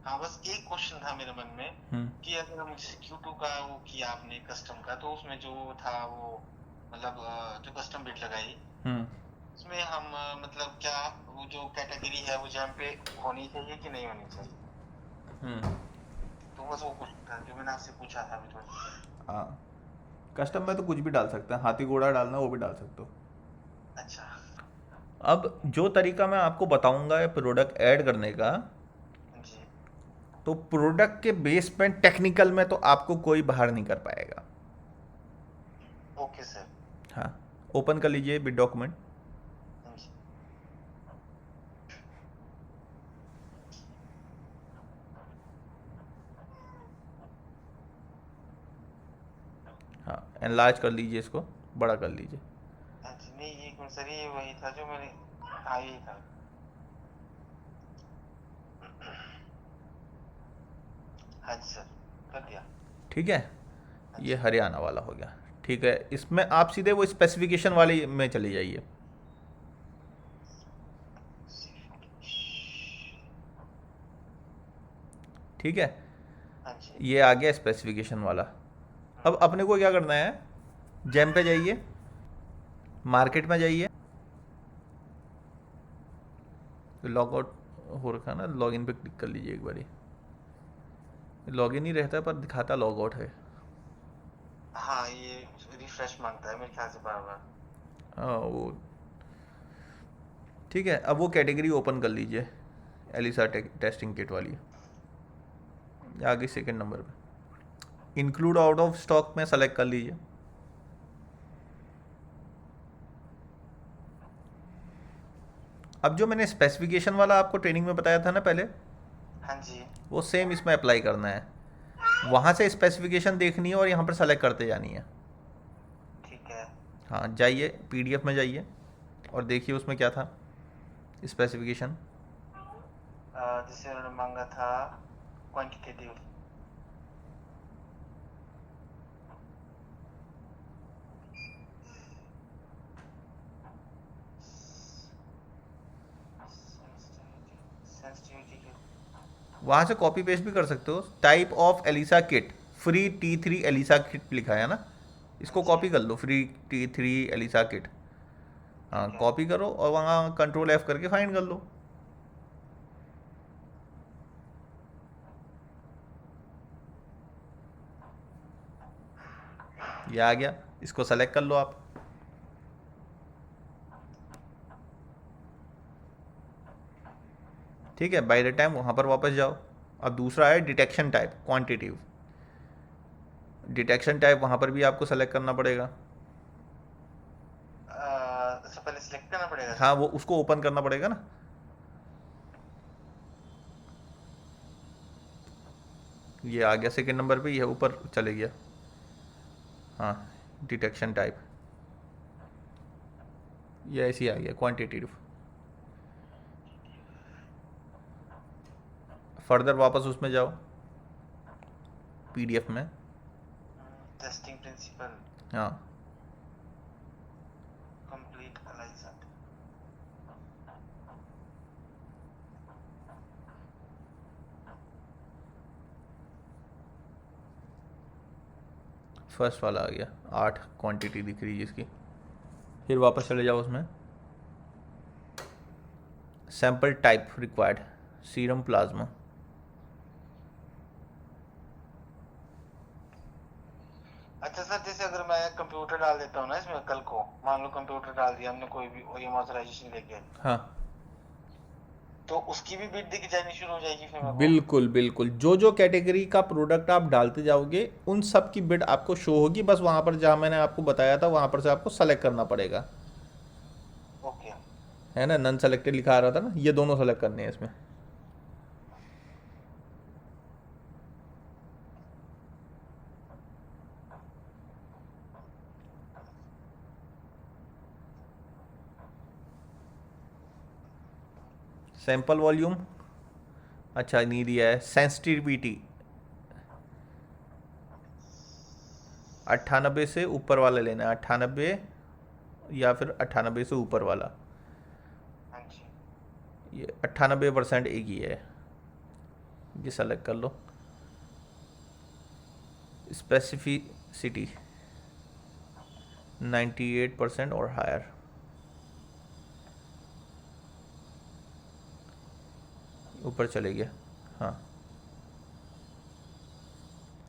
हाँ, बस एक क्वेश्चन था मेरे मन में हम्म। कि अगर हम जैसे Q2 का वो किया आपने कस्टम का, तो उसमें जो था वो मतलब जो कस्टम बिट लगाई, हम्म। उसमें हम मतलब क्या वो जो कैटेगरी है वो जैम पे होनी चाहिए कि नहीं होनी चाहिए? हम्म। तो बस वो क्वेश्चन था जो मैंने आपसे पूछा था अभी थोड़ी देर पहले। हाँ, कस्टम में तो अच्छा। कुछ भी डाल सकते हैं, हाथी घोड़ा डालना वो भी डाल सकते हो। अच्छा। अब जो तरीका मैं आपको बताऊंगा प्रोडक्ट ऐड करने का, जी। तो प्रोडक्ट के बेस में टेक्निकल में तो आपको कोई बाहर नहीं कर पाएगा। Okay sir. हाँ, ओपन कर लीजिए बिट डॉक्यूमेंट। जी। हाँ, एनलार्ज कर लीजिए, इसको बड़ा कर लीजिए। हाँ जी, नहीं ये कौन सर, ये वही था जो मैंने, हाँ यही था। हाँ जी सर, कर दिया। ठीक है, हाँ ये जी। हरियाणा वाला हो गया। ठीक है, इसमें आप सीधे वो स्पेसिफिकेशन वाले में चले जाइए। ठीक है, हाँ जी। ये आ गया स्पेसिफिकेशन वाला। अब अपने को क्या करना है, जेम पे जाइए, मार्केट में जाइए। लॉग आउट हो रखा है ना, लॉग इन पे क्लिक कर लीजिए एक बारी। लॉग इन ही रहता है पर दिखाता लॉग आउट है। हाँ, ये रिफ्रेश मांगता है मेरे ख्याल से बार बार। हाँ वो ठीक है। अब वो कैटेगरी ओपन कर लीजिए, एलिसा टेस्टिंग किट वाली। आगे सेकंड नंबर पे इंक्लूड आउट ऑफ स्टॉक में सेलेक्ट कर लीजिए। अब जो मैंने स्पेसिफिकेशन वाला आपको ट्रेनिंग में बताया था ना पहले, हाँ जी। वो सेम इसमें अप्लाई करना है। वहाँ से स्पेसिफिकेशन देखनी है और यहाँ पर सेलेक्ट करते जानी है। ठीक है। हाँ, जाइए पीडीएफ में जाइए और देखिए उसमें क्या था स्पेसिफिकेशन। जैसे उन्होंने मांगा था क्वांटिटेटिव। सेंसिटिविटी के। वहाँ से कॉपी पेस्ट भी कर सकते हो। Type of ELISA kit, free T3 ELISA kit लिखा है ना, हाँ इसको जी। कॉपी कर लो, फ्री T3 एलिसा किट। हाँ, ठीक है। कॉपी करो और वहाँ कंट्रोल F करके फाइंड कर लो। ये आ गया, इसको सेलेक्ट कर लो आप। ठीक है, बाय द टाइम वहाँ पर वापस जाओ। अब दूसरा है detection type quantitative. Detection type वहाँ पर भी आपको सेलेक्ट करना पड़ेगा। इससे पहले सिलेक्ट करना पड़ेगा हाँ, सर? वो उसको ओपन करना पड़ेगा ना। ये आ गया सेकंड नंबर पे, ये ऊपर चले गया। हाँ, डिटेक्शन टाइप ये ऐसे ही आ गया क्वांटिटेटिव। फर्दर वापस उसमें जाओ पीडीएफ में। Testing principle. हाँ, कंप्लीट एलाइजा। फर्स्ट वाला आ गया, 8 क्वांटिटी दिख रही है जिसकी। फिर वापस चले जाओ उसमें, sample type required, serum plasma. अच्छा सर, जैसे अगर मैं कंप्यूटर डाल देता हूँ ना इसमें, कल को मान लो कंप्यूटर डाल दिया हमने कोई भी ओईएम ऑथराइजेशन लेके, हाँ, तो उसकी भी बिट दिख जानी शुरू हो जाएगी फिर मेरे को? बिल्कुल बिल्कुल, जो जो कैटेगरी का प्रोडक्ट आप डालते जाओगे उन सब की बिड आपको शो होगी। बस वहाँ पर जहाँ मैंने आपको बताया था वहाँ पर से आपको सेलेक्ट करना पड़ेगा। ओके। है ना, नन सेलेक्टेड लिखा आ रहा था ना, ये दोनों सेलेक्ट करने हैं इसमें। सैंपल वॉल्यूम, अच्छा नहीं दिया है। सेंसिटिविटी 98 से ऊपर वाला लेना है, 98 या फिर 98 से ऊपर वाला। हाँ जी। ये 98% एक ही है, ये सेलेक्ट कर लो। स्पेसिफिसिटी 98% और हायर। ऊपर चले गया। हाँ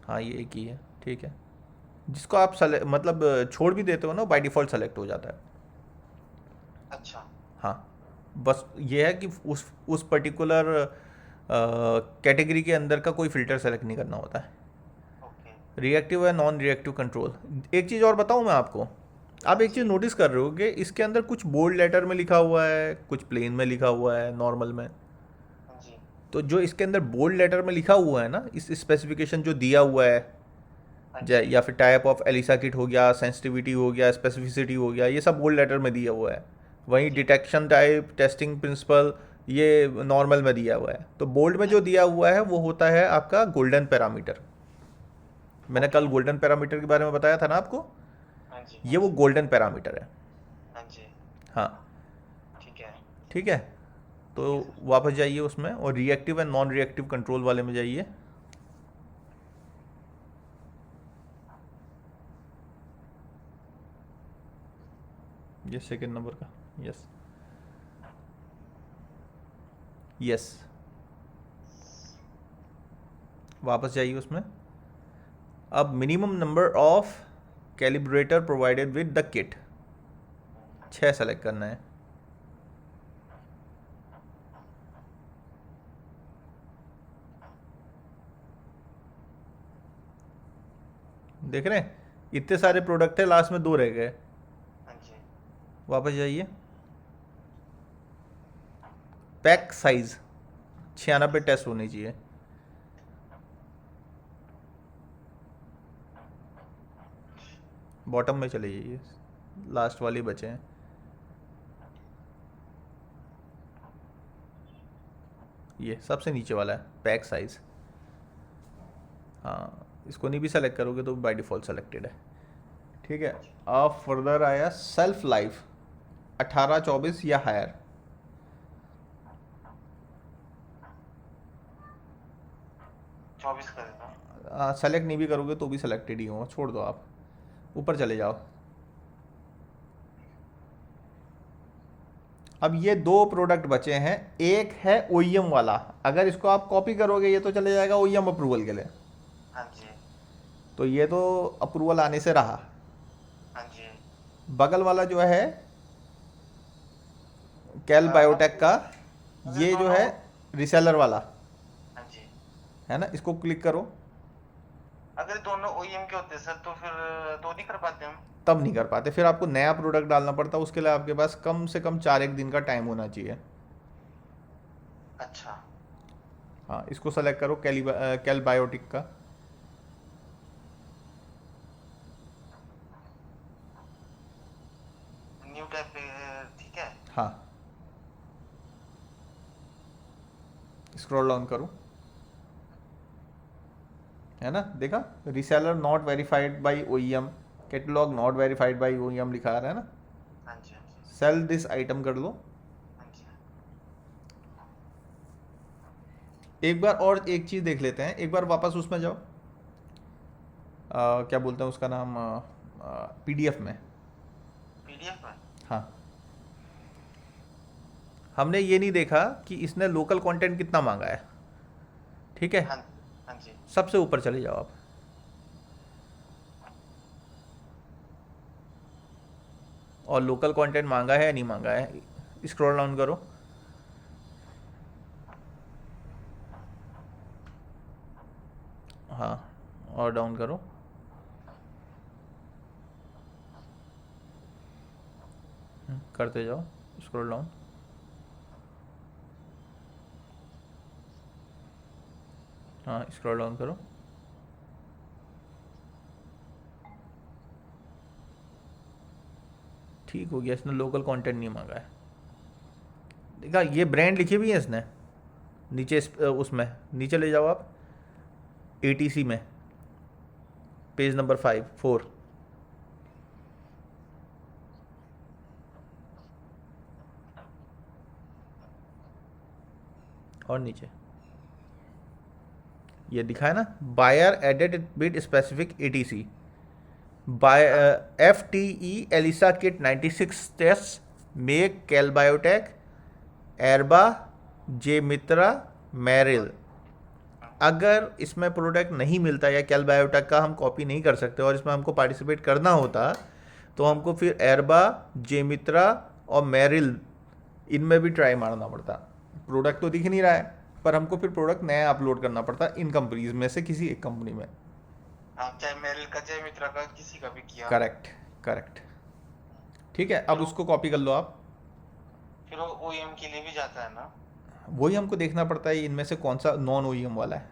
हाँ, ये एक ही है, ठीक है। जिसको आप मतलब छोड़ भी देते हो ना, बाय डिफ़ॉल्ट सेलेक्ट हो जाता है। अच्छा। हाँ, बस ये है कि उस पर्टिकुलर कैटेगरी के अंदर का कोई फ़िल्टर सेलेक्ट नहीं करना होता है। ओके। रिएक्टिव है, नॉन रिएक्टिव कंट्रोल। एक चीज़ और बताऊँ मैं आपको, आप हाँ एक चीज़ जी। नोटिस कर रहे हो कि इसके अंदर कुछ बोल्ड लेटर में लिखा हुआ है, कुछ प्लेन में लिखा हुआ है, नॉर्मल में। हाँ जी। तो जो इसके अंदर बोल्ड लेटर में लिखा हुआ है ना, इस स्पेसिफिकेशन जो दिया हुआ है, हाँ जी। या फिर टाइप ऑफ एलिसा किट हो गया, सेंसिटिविटी हो गया, स्पेसिफिसिटी हो गया, ये सब बोल्ड लेटर में दिया हुआ है। वहीं जी। डिटेक्शन टाइप, टेस्टिंग प्रिंसिपल, ये नॉर्मल में दिया हुआ है। तो बोल्ड में हाँ जो जी। दिया हुआ है वो होता है आपका गोल्डन पैरामीटर। मैंने ओके। कल गोल्डन पैरामीटर के बारे में बताया था ना आपको। हाँ जी। हाँ ये वो जी। गोल्डन पैरामीटर है। हाँ जी। हाँ, ठीक है। ठीक है। तो ठीक है सर। वापस जाइए उसमें और reactive and non reactive control वाले में जाइए। ये सेकंड नंबर का, यस यस। वापस जाइए उसमें। अब minimum number of calibrator provided with the kit, 6 select करना है। देख रहे हैं, इतने सारे प्रोडक्ट है, लास्ट में 2 रह गए। हाँ जी। वापस जाइए। पैक साइज 96 टेस्ट होनी चाहिए। बॉटम में चले जाइए, लास्ट वाले बचे हैं। ये सबसे नीचे वाला है पैक साइज। हाँ, इसको नहीं भी सेलेक्ट करोगे तो बाय डिफ़ॉल्ट सेलेक्टेड है, ठीक है। अब फर्दर आया सेल्फ लाइफ 18-24 या हायर। 24 कर देता हूँ। सेलेक्ट नहीं भी करोगे तो भी सेलेक्टेड ही हो, छोड़ दो आप। ऊपर चले जाओ। अब ये 2 प्रोडक्ट बचे हैं। एक है ओईएम वाला, अगर इसको आप कॉपी करोगे ये तो चले जाएगा ओईएम अप्रूवल के लिए। हाँ जी। तो ये तो अप्रूवल आने से रहा। हाँ जी। बगल वाला जो है कैल बायोटेक का, अगर ये जो दोनों। है रिसेलर वाला हाँ जी। है ना, इसको क्लिक करो। अगर दोनों ओईएम के होते सर तो फिर तो नहीं कर पाते हम। तब नहीं कर पाते, फिर आपको नया प्रोडक्ट डालना पड़ता। उसके लिए आपके पास कम से कम 4-1 दिन का टाइम होना चाहिए। अच्छा। हाँ, इसको सेलेक्ट करो, कैल बायोटिक का। न्यू टैब पे। ठीक है। हाँ, स्क्रॉल डाउन करो, है ना, देखा। Reseller not verified by OEM, catalogue not verified by OEM लिखा आ रहा है ना। हाँ जी। हाँ जी। सेल दिस आइटम कर लो। हाँ जी। एक बार और एक चीज़ देख लेते हैं, एक बार वापस उसमें जाओ। क्या बोलते हैं उसका नाम, पीडीएफ में। पीडीएफ में। हाँ, हमने ये नहीं देखा कि इसने लोकल कंटेंट कितना मांगा है, ठीक है। हाँ। हाँ जी। सबसे ऊपर चले जाओ आप, और लोकल कंटेंट मांगा है या नहीं मांगा है, स्क्रॉल डाउन करो। हाँ, और डाउन करो। करते जाओ, स्क्रॉल डाउन। हाँ, स्क्रॉल डाउन करो। ठीक हो गया, इसने लोकल कंटेंट नहीं मांगा है। देखा, ये ब्रांड लिखी हुई है इसने नीचे, उसमें नीचे ले जाओ आप, एटीसी में, पेज नंबर 4। और नीचे ये दिखा है ना, buyer added bid specific ATC, by FTE ELISA kit 96 test, मेक कैल biotech, Erba, J Mitra, Meril. अगर इसमें प्रोडक्ट नहीं मिलता या कैल बायोटेक का हम कॉपी नहीं कर सकते और इसमें हमको पार्टिसिपेट करना होता, तो हमको फिर एरबा, जे मित्रा और मैरिल, इनमें भी ट्राई मारना पड़ता। प्रोडक्ट तो दिख नहीं रहा है, पर हमको फिर प्रोडक्ट नया अपलोड करना पड़ता इन कंपनीज में से किसी एक कंपनी में। हाँ, चाहे मेरिल का चाहे मित्रा का किसी का भी किया। Correct, correct. ठीक है, अब उसको कॉपी कर लो आप। फिर वो OEM के लिए भी जाता है ना? वही हमको देखना पड़ता है इनमें से कौन सा नॉन OEM वाला है।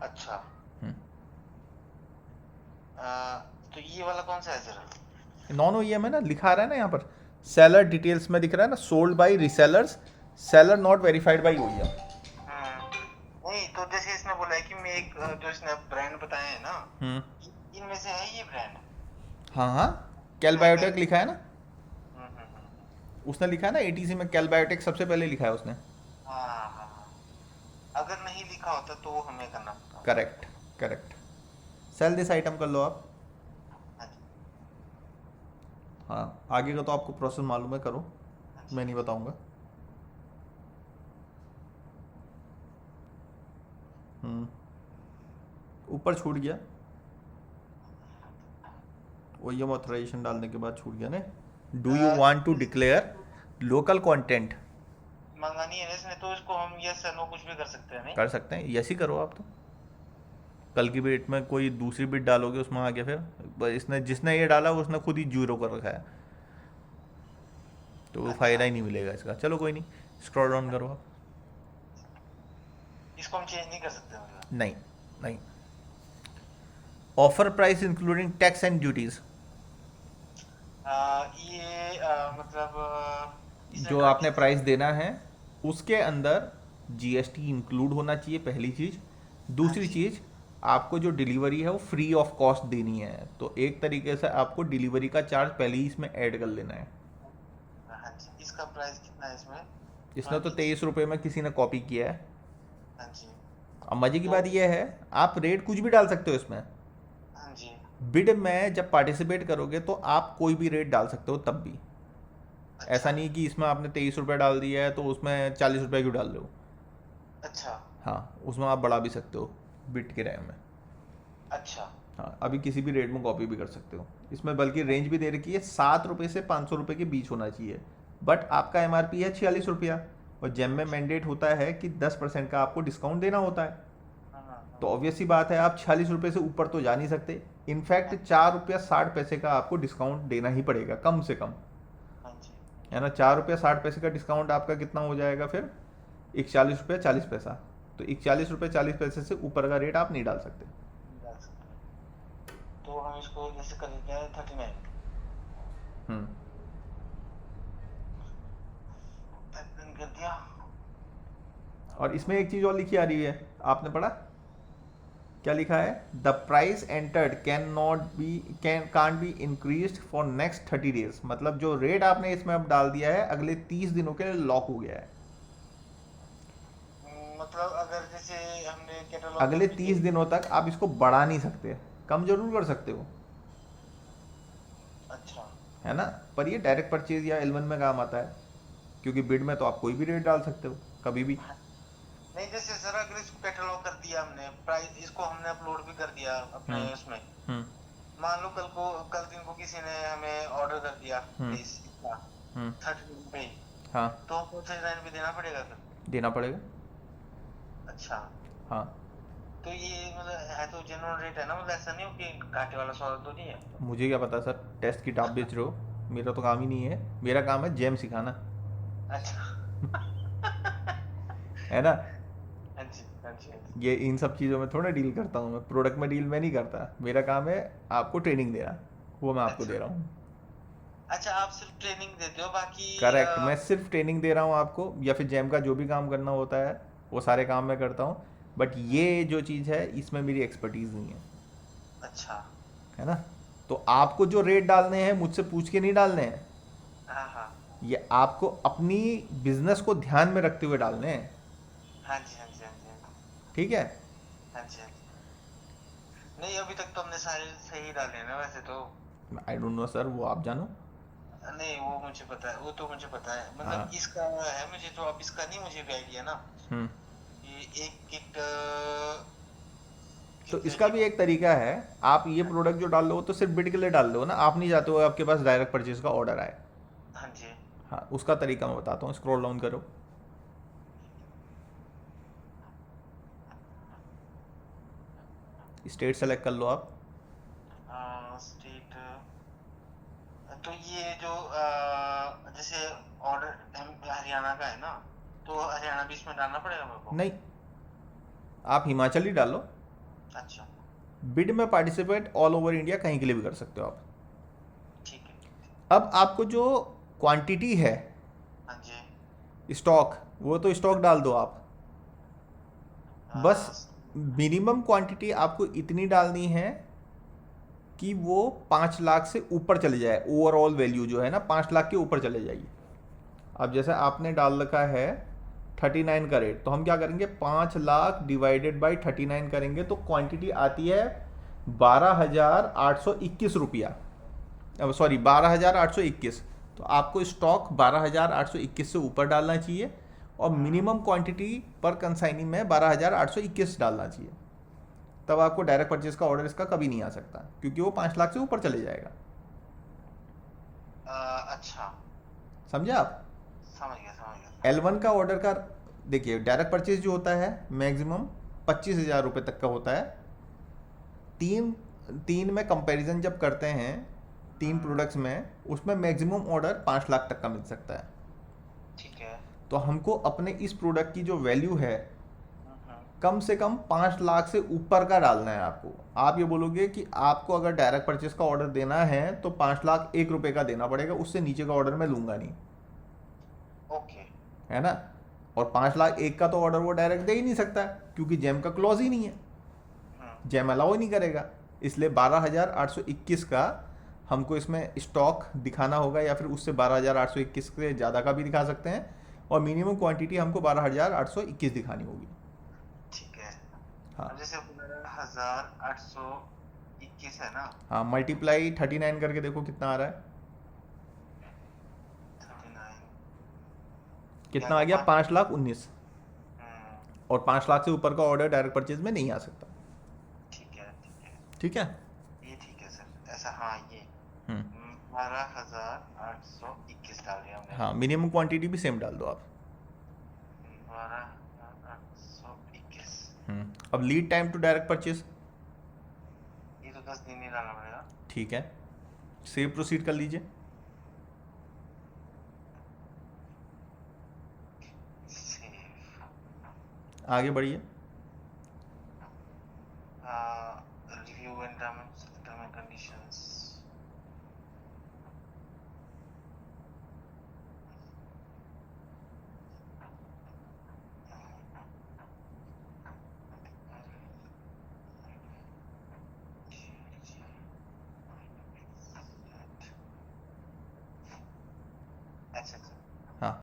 अच्छा। हम्म। तो ये वाला कौन सा है जरा? नॉन OEM है ना, लिखा रहा है ना यहाँ पर, सेलर डिटेल्स में दिख रहा है ना, sold by resellers, seller not verified bye OEM। नहीं, तो जैसे इसने बोला है कि मैं एक जो इसने ब्रांड बताया है ना, इनमें से है ये ब्रांड? हाँ हाँ, कैल बायोटेक लिखा है ना, हम्म, हम्म, हम्म। उसने लिखा है ना ATC में कैल बायोटेक सबसे पहले लिखा है उसने। हाँ हाँ हाँ। अगर नहीं लिखा होता तो वो हमें करना पड़ता। Correct, correct. Sell this item कर लो आप। हाँ जी, हाँ, आगे का तो आपको प्रोसेस मालूम है, करो, हाँ जी। मैं नहीं बताऊंगा। ऊपर छूट गया, OEM ऑथराइजेशन डालने के बाद छूट गया ना। Do you want to declare local content? मंगानी है ना इसने, तो इसको हम यस या नो कुछ भी कर सकते हैं नहीं? कर सकते हैं, यस ही करो आप तो। कल की बिट में कोई दूसरी बिट डालोगे उसमें आगे फिर इसने जिसने ये डाला उसने खुद ही जीरो कर रखा है, तो अच्छा, फायदा ही नहीं मिलेगा इसका। चलो कोई नहीं, स्क्रॉल डाउन करो आप। इसको हम चेंज नहीं कर सकते मतलब? नहीं, नहीं। Offer price including tax and duties, ये मतलब इसने जो कहा आपने कि प्राइस देना है उसके अंदर GST इंक्लूड होना चाहिए, पहली चीज़। हाँ दूसरी जी, चीज़, आपको जो डिलीवरी है वो फ्री ऑफ कॉस्ट देनी है, तो एक तरीके से आपको डिलीवरी का चार्ज पहले ही इसमें ऐड कर लेना है। हाँ जी। इसका प्राइस कितना है इसमें? इसने तो 20। 23 रुपये में किसी ने कॉपी किया है। हाँ जी। अब मजे की तो बात यह है, आप रेट कुछ भी डाल सकते हो इसमें। हाँ जी। बिड में जब पार्टिसिपेट करोगे तो आप कोई भी रेट डाल सकते हो तब भी। ऐसा अच्छा, नहीं कि इसमें आपने 23 रुपये डाल दिया है तो उसमें 40 रुपये क्यों डाल रहे हो। अच्छा, हाँ, उसमें आप बढ़ा भी सकते हो बिट किराए में। अच्छा। हाँ, अभी किसी भी रेट में कॉपी भी कर सकते हो इसमें, बल्कि रेंज भी दे रखी है, 7 रुपये से 500 रुपये के बीच होना चाहिए। बट आपका MRP है 46 रुपया, और जेम में मैंडेट होता है कि 10% का आपको डिस्काउंट देना होता है। हाँ हाँ तो हाँ। ऑब्वियस सी बात है, आप 46 रुपये से ऊपर तो जा नहीं सकते। इनफैक्ट 4 रुपया 60 पैसे का आपको डिस्काउंट देना ही पड़ेगा कम से कम, हाँ जी। है ना। 4 रुपया 60 पैसे का डिस्काउंट आपका कितना हो जाएगा फिर, 41 रुपया 40 पैसा। तो 41 रुपये 40 पैसे से ऊपर का रेट आप नहीं डाल सकते। डाल सकते हैं। तो हम इसको जैसे कर देते हैं 39। हम्म। कर दिया। और इसमें एक चीज़ और लिखी आ रही है, आपने पढ़ा क्या लिखा है? The price entered can not be can't be increase for next 30 days. मतलब जो रेट आपने इसमें अब डाल दिया है अगले 30 दिनों के लिए लॉक हो गया है। मतलब अगर जैसे हमने कैटलॉग अगले में 30 दिनों तक आप इसको बढ़ा नहीं सकते, कम जरूर कर सकते हो, अच्छा, है ना। पर ये डायरेक्ट परचेज या L1 में काम आता है, क्योंकि बिड में तो आप कोई भी रेट डाल सकते हो कभी भी। नहीं जैसे सर अगर इसको कैटलॉग कर दिया हमने, प्राइस इसको हमने अपलोड भी कर दिया अपने हम्म। उसमें, हम्म। मान लो कल दिन को किसी ने हमें ऑर्डर कर दिया हम्म। प्लीज इतना हम्म। 30 पे, हाँ, तो हमको 39 पे देना पड़ेगा फिर? देना पड़ेगा। अच्छा, हाँ, तो ये मतलब है तो जेन्युइन रेट है ना, मतलब ऐसा नहीं हो कि घाटे वाला सौदा तो नहीं है? मुझे क्या पता सर, टेस्ट किट आप बेच रहे हो, मेरा तो काम ही नहीं है। मेरा काम है जेम सिखाना, अच्छा। है ना। हाँ जी, हाँ जी, हाँ जी। ये इन सब चीज़ों में थोड़ा डील करता हूँ मैं, प्रोडक्ट में डील मैं नहीं करता। मेरा काम है आपको ट्रेनिंग देना, वो मैं आपको अच्छा, दे रहा हूँ। अच्छा, आप सिर्फ ट्रेनिंग देते हो, बाकी करेक्ट, मैं सिर्फ ट्रेनिंग दे रहा हूँ आपको, या फिर जेम का जो भी काम करना होता है वो सारे काम मैं करता हूँ। बट ये जो चीज़ है इसमें मेरी एक्सपर्टीज़ नहीं है, अच्छा, है ना। तो आपको जो रेट डालने हैं मुझसे पूछ के नहीं डालने हैं, हाँ हाँ, ये आपको अपनी बिजनेस को ध्यान में रखते हुए डालने हैं। हाँ जी, हाँ जी, हाँ जी, हाँ जी। ठीक है। हाँ जी, हाँ जी। नहीं, अभी तक तो हमने सारे सही डाले हैं ना वैसे तो। आई डोंट नो सर, वो आप जानो। नहीं, वो मुझे पता है, वो तो मुझे पता है, मतलब हाँ। इसका है मुझे तो, अब इसका नहीं मुझे भी आइडिया ना। हम्म। ये एक किट तो कितने इसका की भी हो? एक तरीका है। आप ये हाँ प्रोडक्ट जो डाल लो तो सिर्फ बिड के लिए डाल लो ना, आप नहीं चाहते हो आपके पास डायरेक्ट परचेज का ऑर्डर आए। हाँ जी। हाँ, उसका तरीका मैं बताता हूँ, स्क्रॉल डाउन करो, स्टेट सेलेक्ट कर लो आप। स्टेट। तो ये जो जैसे ऑर्डर हरियाणा का है ना, तो हरियाणा भी इसमें डालना पड़ेगा मेरे को? नहीं, आप हिमाचल ही डालो। अच्छा। बिड में पार्टिसिपेट ऑल ओवर इंडिया कहीं के लिए भी कर सकते हो आप। ठीक है, ठीक है। अब आपको जो क्वांटिटी है हाँ जी। स्टॉक, वो तो स्टॉक डाल दो आप। बस अ, मिनिमम क्वांटिटी आपको इतनी डालनी है कि वो 5 लाख से ऊपर चले जाए, ओवरऑल वैल्यू जो है ना 5 लाख के ऊपर चले जाइए। अब जैसे आपने डाल रखा है 39 का रेट, तो हम क्या करेंगे, 5 लाख डिवाइडेड बाई 39 करेंगे तो क्वांटिटी आती है 12,821 रुपया। अब सॉरी, 12,821। तो आपको स्टॉक 12,821 से ऊपर डालना चाहिए, और हम्म, मिनिमम क्वांटिटी पर कंसाइनिंग में 12,821 डालना चाहिए। तब आपको डायरेक्ट परचेज का ऑर्डर इसका कभी नहीं आ सकता, क्योंकि वो 5 लाख से ऊपर चले जाएगा। अच्छा। समझे आप? समझ गया, समझ गया, समझ L1 का ऑर्डर का, देखिए डायरेक्ट परचेज जो होता है मैक्सिमम 25,000 रुपये तक का होता है। तीन तीन में कंपैरिजन जब करते हैं, तीन गया। प्रोडक्ट्स में, उसमें मैक्सिमम ऑर्डर 5 लाख तक का मिल सकता है। ठीक है। तो हमको अपने इस प्रोडक्ट की जो वैल्यू है, हम्म। कम से कम 5 लाख से ऊपर का डालना है आपको। आप ये बोलोगे कि आपको अगर डायरेक्ट परचेज का ऑर्डर देना है तो 5 लाख 1 रुपये का देना पड़ेगा, उससे नीचे का ऑर्डर मैं लूंगा नहीं, ओके। है ना। और 5 लाख 1 का तो ऑर्डर वो डायरेक्ट दे ही नहीं सकता, क्योंकि जेम का क्लॉज ही नहीं है, हम्म। जेम अलाउ ही नहीं करेगा। इसलिए 12,821 का हमको इसमें स्टॉक दिखाना होगा, या फिर उससे 12,821 से ज़्यादा का भी दिखा सकते हैं, और मिनिमम क्वांटिटी हमको 12,821 दिखानी होगी। ठीक है। हाँ। अब जैसे 12,821 है ना? हाँ, मल्टीप्लाई 39 करके देखो कितना आ रहा है। 39। या कितना आ तो गया, 5,19,000। हम्म। और 5 लाख से ऊपर का ऑर्डर डायरेक्ट परचेज में नहीं आ सकता। ठीक है, ठीक है। ठीक है। ये ठीक है सर, ऐसा, हाँ ये हम्म। 12,821 डाल दिया हमने। हाँ, मिनिमम क्वांटिटी भी सेम डाल दो आप। 12,821। अब lead time to direct purchase. ये तो 10 दिन ही डालना पड़ेगा। ठीक है, सेव प्रोसीड कर लीजिए, सेव। आगे बढ़िए।